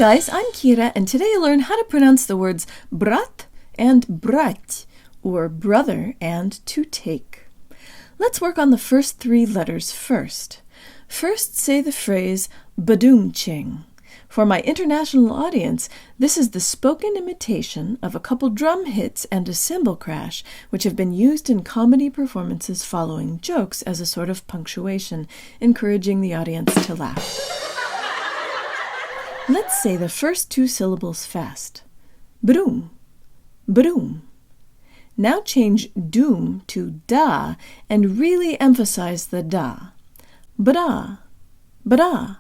guys, I'm Kira, and today you'll learn how to pronounce the words Brat and Brать, or brother and to take. Let's work on the first three letters first. First, say the phrase ba-dum, ching. For my international audience, this is the spoken imitation of a couple drum hits and a cymbal crash, which have been used in comedy performances following jokes as a sort of punctuation, encouraging the audience to laugh. Let's say the first two syllables fast. Ba-dum, ba-dum. Now change doom to da and really emphasize the da. Ba-da, ba-da.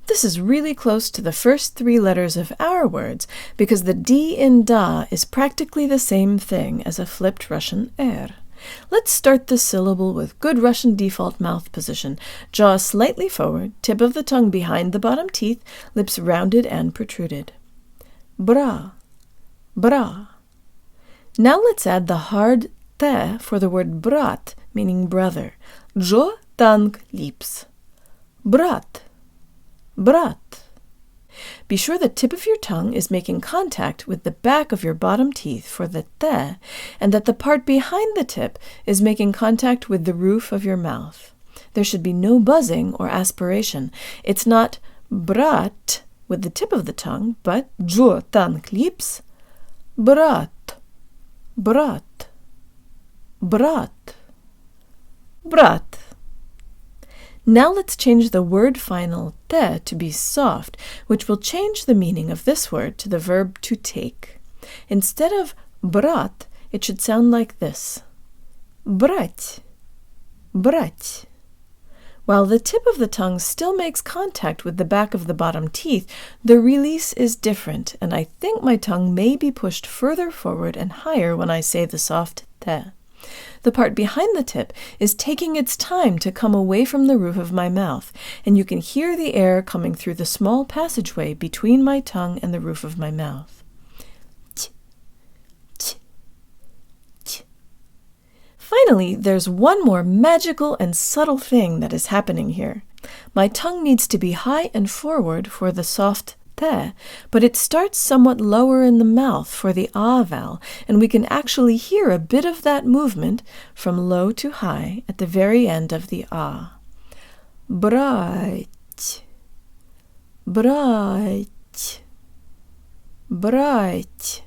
This is really close to the first three letters of our words because the D in da is practically the same thing as a flipped Russian er. Let's start the syllable with good Russian default mouth position. Jaw slightly forward, tip of the tongue behind the bottom teeth, lips rounded and protruded. Bra, bra. Now let's add the hard te for the word brat, meaning brother. Jo tank lips. Brat, brat. Be sure the tip of your tongue is making contact with the back of your bottom teeth for the te, and that the part behind the tip is making contact with the roof of your mouth. There should be no buzzing or aspiration. It's not brat with the tip of the tongue, but jo tank lips. Brat, brat, brat, brat. Now let's change the word final te to be soft, which will change the meaning of this word to the verb to take. Instead of brat, it should sound like this. Брать, брать. While the tip of the tongue still makes contact with the back of the bottom teeth, the release is different, and I think my tongue may be pushed further forward and higher when I say the soft te. The part behind the tip is taking its time to come away from the roof of my mouth, and you can hear the air coming through the small passageway between my tongue and the roof of my mouth. Ch, ch, ch. Finally, there's one more magical and subtle thing that is happening here. My tongue needs to be high and forward for the soft te, but it starts somewhat lower in the mouth for the ah vowel, and we can actually hear a bit of that movement from low to high at the very end of the ah. Брать, брать, брать,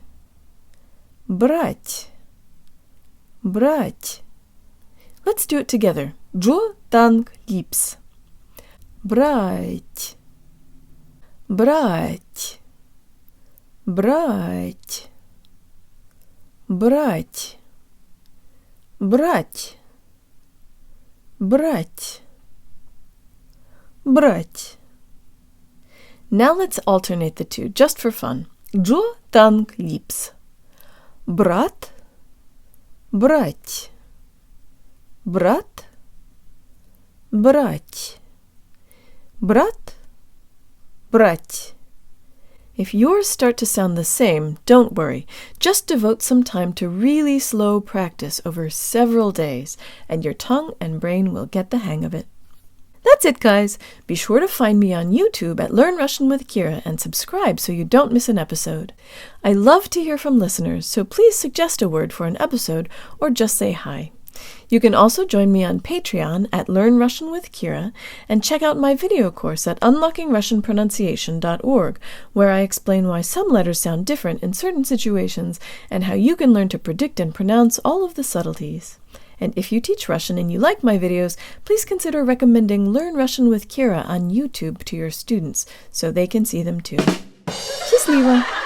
брать, брать. Let's do it together. Jo tank lips. Брать, брать, брать, брать, брать, брать, брать. Now let's alternate the two, just for fun. Jo tank lips. Брат, брать, брат, брать, брат, брать. If yours start to sound the same, don't worry. Just devote some time to really slow practice over several days, and your tongue and brain will get the hang of it. That's it, guys. Be sure to find me on YouTube at Learn Russian with Kira and subscribe so you don't miss an episode. I love to hear from listeners, so please suggest a word for an episode or just say hi. You can also join me on Patreon at Learn Russian with Kira and check out my video course at unlockingrussianpronunciation.org, where I explain why some letters sound different in certain situations and how you can learn to predict and pronounce all of the subtleties. And if you teach Russian and you like my videos, please consider recommending Learn Russian with Kira on YouTube to your students so they can see them too. Счастливо!